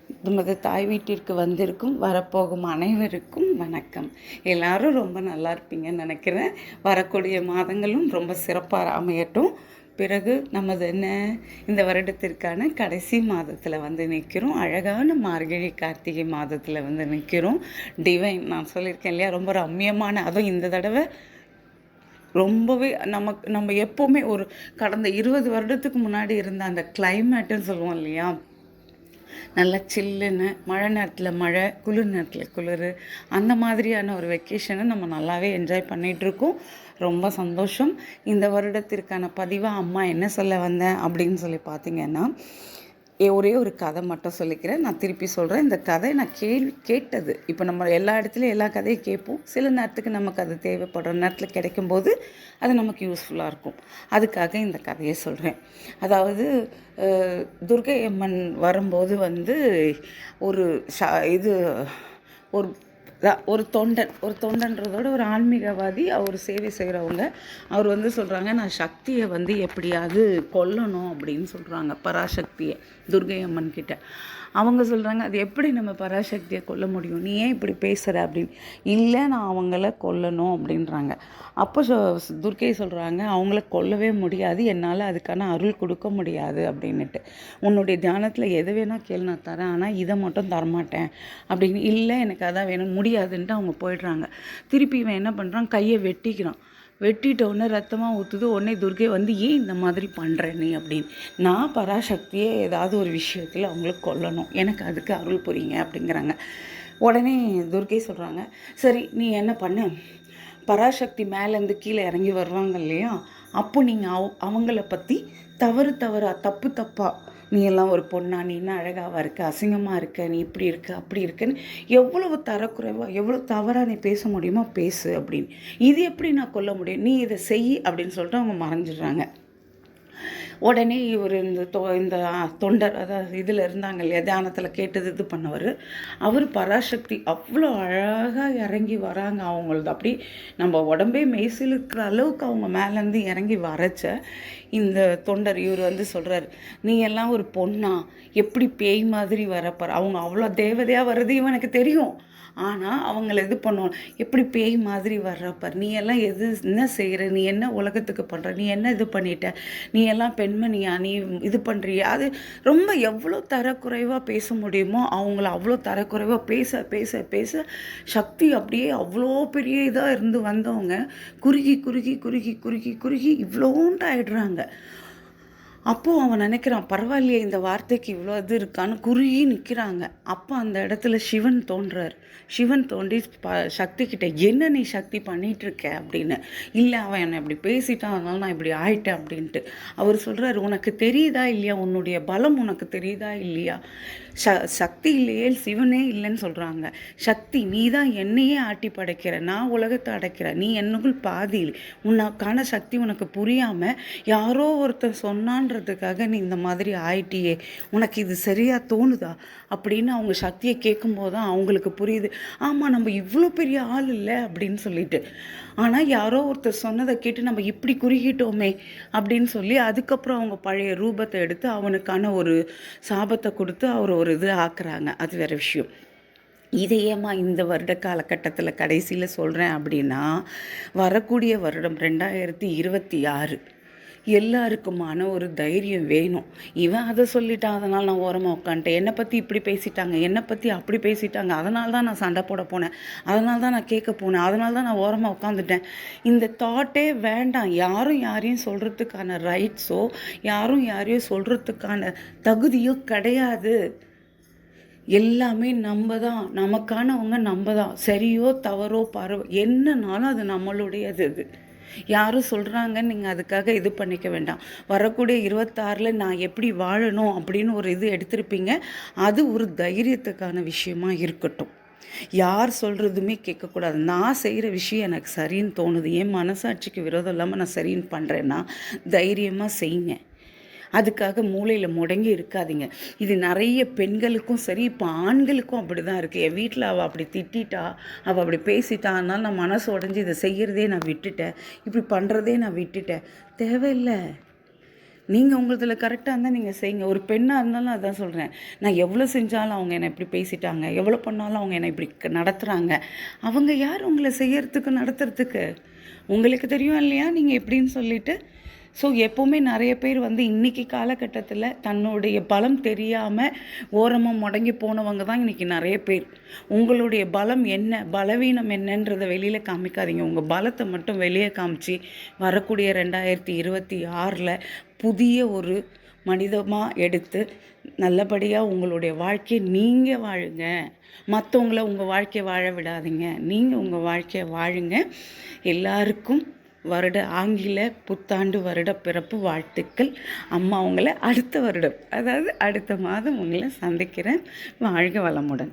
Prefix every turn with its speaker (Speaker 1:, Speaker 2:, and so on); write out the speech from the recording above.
Speaker 1: நமது தாய் வீட்டிற்கு வந்திருக்கும் வரப்போகும் அனைவருக்கும் வணக்கம். எல்லாரும் ரொம்ப நல்லா இருப்பீங்கன்னு நினைக்கிறேன். வரக்கூடிய மாதங்களும் ரொம்ப சிறப்பாக அமையட்டும். பிறகு நமது இந்த வருடத்திற்கான கடைசி மாதத்தில் வந்து நிற்கிறோம். அழகான மார்கழி கார்த்திகை மாதத்தில் வந்து நிற்கிறோம். டிவைன் நான் சொல்லியிருக்கேன் இல்லையா, ரொம்ப ரம்மியமான, அதுவும் இந்த தடவை ரொம்பவே நம்ம எப்போவுமே ஒரு கடந்த 20 வருடத்துக்கு முன்னாடி இருந்த அந்த கிளைமேட்டுன்னு சொல்லுவோம் இல்லையா, நல்லா சில்லுன்னு, மழை நேரத்தில் மழை, குளிர் நேரத்தில் குளிர், அந்த மாதிரியான ஒரு வெக்கேஷனை நம்ம நல்லாவே என்ஜாய் பண்ணிகிட்ருக்கோம். ரொம்ப சந்தோஷம். இந்த வருடத்திற்கான பதிவாக அம்மா என்ன சொல்ல வந்தேன் அப்படின்னு சொல்லி பார்த்தீங்கன்னா, ஒரே ஒரு கதை மட்டும் சொல்லிக்கிறேன். நான் திருப்பி சொல்கிறேன். இந்த கதை நான் கேட்டது. இப்போ நம்ம எல்லா இடத்துலையும் எல்லா கதையும் கேட்போம். சில நேரத்துக்கு நமக்கு அது தேவைப்படுற நேரத்தில் கிடைக்கும்போது அது நமக்கு யூஸ்ஃபுல்லாக இருக்கும். அதுக்காக இந்த கதையை சொல்கிறேன். அதாவது துர்க்கை அம்மன் வரும்போது வந்து ஒரு இது ஒரு ஒரு தொண்டன்றதோட ஒரு ஆன்மீகவாதி, அவர் சேவை செய்கிறவங்க. அவர் வந்து சொல்கிறாங்க, நான் சக்தியை வந்து எப்படியாவது கொல்லணும் அப்படின்னு சொல்கிறாங்க, பராசக்தியை, துர்க்கை அம்மன் கிட்ட. அவங்க சொல்கிறாங்க, அது எப்படி நம்ம பராசக்தியை கொல்ல முடியும், நீ ஏன் இப்படி பேசுகிற அப்படின்னு. இல்லை, நான் அவங்கள கொல்லணும் அப்படின்றாங்க. அப்போ துர்க்கை சொல்கிறாங்க, அவங்கள கொல்லவே முடியாது, என்னால் அதுக்கான அருள் கொடுக்க முடியாது அப்படின்னுட்டு. உன்னுடைய தியானத்தில் எது வேணால் கேள்வி நான் தரேன், ஆனால் இதை மட்டும் தரமாட்டேன் அப்படின்னு. இல்லை, எனக்கு அதான் வேணும், முடியாதுன்ட்டு அவங்க போயிடுறாங்க. திருப்பி இவன் என்ன பண்ணுறான், கையை வெட்டிக்கிறான். வெட்டிட்ட உடனே ரத்தமாக ஊற்றுது. உடனே துர்க்கை வந்து, ஏன் இந்த மாதிரி பண்ணுற நீ அப்படின்னு. நான் பராசக்தியே ஏதாவது ஒரு விஷயத்தில் அவங்களுக்கு கொல்லணும், எனக்கு அதுக்கு அருள் புரியுங்க அப்படிங்கிறாங்க. உடனே துர்க்கை சொல்கிறாங்க, சரி நீ என்ன பண்ணு, பராசக்தி மேலேருந்து கீழே இறங்கி வருவாங்க இல்லையா, அப்போ நீங்கள் அவங்கள பற்றி தப்பு தப்பாக, நீ எல்லாம் ஒரு பொண்ணா, நீ என்ன அழகாவாக இருக்க, அசிங்கமாக இருக்க, நீ இப்படி இருக்க அப்படி இருக்குன்னு எவ்வளவு தரக்குறைவாக எவ்வளோ தவறாக நீ பேச முடியுமோ பேசு அப்படின்னு. இது எப்படி நான் கொல்ல முடியும், நீ இதை செய் அப்படின்னு சொல்லிட்டு அவங்க மறைஞ்சிடுறாங்க. உடனே இவர் இந்த தொண்டர், அதாவது இதில் இருந்தாங்க இல்லையா, தியானத்தில் கேட்டது இது பண்ணவர், அவர் பராசக்தி அவ்வளோ அழகாக இறங்கி வராங்க. அவங்களது அப்படி நம்ம உடம்பே மெய்சில் இருக்கிற அளவுக்கு அவங்க மேலேருந்து இறங்கி வரைச்ச இந்த தொண்டர் இவர் வந்து சொல்கிறார், நீ எல்லாம் ஒரு பொண்ணா, எப்படி பேய் மாதிரி வரப்பார், அவங்க அவ்வளோ தேவதையாக வர்றது இவனுக்கு தெரியும், ஆனால் அவங்கள இது பண்ணுவோம், எப்படி பேய் மாதிரி வர்றப்பார், நீ எல்லாம் என்ன செய்கிற, நீ என்ன உலகத்துக்கு பண்ணுற, நீ என்ன இது பண்ணிட்ட, நீ எல்லாம் பெண்மணியா, நீ இது பண்ணுறியா, அது ரொம்ப எவ்வளோ தரக்குறைவாக பேச முடியுமோ அவங்கள அவ்வளோ தரக்குறைவாக பேச பேச பேச சக்தி அப்படியே அவ்வளோ பெரிய இதாக இருந்து வந்தவங்க குறுகி குறுகி குறுகி குறுகி குறுகி இவ்வளோண்டு ஆயிடுறாங்க. அப்போது அவன் நினைக்கிறான், பரவாயில்லையே இந்த வார்த்தைக்கு இவ்வளோ இது இருக்கான்னு குறுகி நிற்கிறாங்க. அப்போ அந்த இடத்துல சிவன் தோன்றார். சிவன் தோன்றி சக்தி கிட்ட, என்ன நீ சக்தி பண்ணிகிட்ருக்க அப்படின்னு. இல்லை, அவன் என்னை இப்படி பேசிட்டான், அதனால நான் இப்படி ஆயிட்டேன் அப்படின்ட்டு. அவர் சொல்கிறார், உனக்கு தெரியுதா இல்லையா, உன்னுடைய பலம் உனக்கு தெரியுதா இல்லையா, சக்தி இல்லையே, சிவனே இல்லைன்னு சொல்கிறாங்க. சக்தி நீ தான் என்னையே ஆட்டி படைக்கிற, நான் உலகத்தை அடைக்கிற, நீ என்னுக்குள் பாதி, உனக்கான சக்தி உனக்கு புரியாமல் யாரோ ஒருத்தர் சொன்னான்றதுக்காக நீ இந்த மாதிரி ஆயிட்டியே, உனக்கு இது சரியாக தோணுதா அப்படின்னு அவங்க சக்தியை கேட்கும்போது தான் அவங்களுக்கு புரியுது, ஆமாம் நம்ம இவ்வளோ பெரிய ஆள் இல்லை அப்படின்னு சொல்லிட்டு. ஆனால் யாரோ ஒருத்தர் சொன்னதை கேட்டு நம்ம இப்படி குறுகிட்டோமே அப்படின்னு சொல்லி அதுக்கப்புறம் அவங்க பழைய ரூபத்தை எடுத்து அவனுக்கான ஒரு சாபத்தை கொடுத்து அவர் ஒரு இது ஆக்குறாங்க. அது வேறு விஷயம். இதையேம்மா இந்த வருட காலகட்டத்தில் கடைசியில் சொல்கிறேன் அப்படின்னா, வரக்கூடிய வருடம் 2026 எல்லாருக்குமான ஒரு தைரியம் வேணும். இவன் அதை சொல்லிட்டான், அதனால் நான் ஓரமாக உட்காந்துட்டேன், என்னை பற்றி இப்படி பேசிட்டாங்க, என்னை பற்றி அப்படி பேசிட்டாங்க, அதனால தான் நான் சண்டை போட போனேன், அதனால தான் நான் கேட்க போனேன், அதனால தான் நான் ஓரமாக உட்காந்துட்டேன். இந்த தாட்டே வேண்டாம். யாரும் யாரையும் சொல்கிறதுக்கான ரைட்ஸோ யாரும் யாரையும் சொல்கிறதுக்கான தகுதியோ கிடையாது. எல்லாமே நம்ம தான், நமக்கானவங்க நம்ம தான். சரியோ தவறோ என்னன்னாலும் அது நம்மளுடையது. அது யாரும் சொல்கிறாங்கன்னு நீங்கள் அதுக்காக இது பண்ணிக்க வேண்டாம். வரக்கூடிய 26 நான் எப்படி வாழணும் அப்படின்னு ஒரு இது எடுத்திருப்பீங்க. அது ஒரு தைரியத்துக்கான விஷயமா இருக்கட்டும். யார் சொல்கிறதுமே கேட்கக்கூடாது. நான் செய்கிற விஷயம் எனக்கு சரின்னு தோணுது, என் மனசாட்சிக்கு விரோதம் இல்லாமல் நான் சரின்னு பண்ணுறேன்னா தைரியமாக செய்யுங்க. அதுக்காக மூளையில் முடங்கி இருக்காதீங்க. இது நிறைய பெண்களுக்கும் சரி, இப்போ ஆண்களுக்கும் அப்படி தான் இருக்குது. என் வீட்டில் அவள் அப்படி திட்டா, அவள் அப்படி பேசிட்டா, அதனால் நான் மனசு உடஞ்சி இதை செய்கிறதே நான் விட்டுட்டேன், இப்படி பண்ணுறதே நான் விட்டுட்டேன். தேவையில்லை. நீங்கள் உங்களதில் கரெக்டாக இருந்தால் நீங்கள் செய்யுங்க. ஒரு பெண்ணாக இருந்தாலும் அதான் சொல்கிறேன். நான் எவ்வளோ செஞ்சாலும் அவங்க என்னை இப்படி பேசிட்டாங்க, எவ்வளோ பண்ணாலும் அவங்க என்னை இப்படி நடத்துகிறாங்க. அவங்க யார் உங்களை செய்யறதுக்கு நடத்துறதுக்கு? உங்களுக்கு தெரியும் இல்லையா நீங்கள் எப்படின்னு சொல்லிட்டு. ஸோ எப்போவுமே நிறைய பேர் வந்து இன்றைக்கி காலகட்டத்தில் தன்னுடைய பலம் தெரியாமல் ஓரமாக முடங்கி போனவங்க தான் இன்றைக்கி நிறைய பேர். உங்களுடைய பலம் என்ன, பலவீனம் என்னன்றதை வெளியில் காமிக்காதீங்க. உங்கள் பலத்தை மட்டும் வெளியே காமிச்சு வரக்கூடிய 2026 புதிய ஒரு மனிதமாக எடுத்து நல்லபடியாக உங்களுடைய வாழ்க்கையை நீங்கள் வாழுங்க. மற்றவங்கள உங்கள் வாழ்க்கையை வாழ விடாதீங்க. நீங்கள் உங்கள் வாழ்க்கையை வாழுங்க. எல்லாருக்கும் ஆங்கில புத்தாண்டு வருட பிறப்பு வாழ்த்துக்கள். அம்மா உங்களை அடுத்த வருடம், அதாவது அடுத்த மாதம் உங்களை சந்திக்கிறேன். வாழ்க வளமுடன்.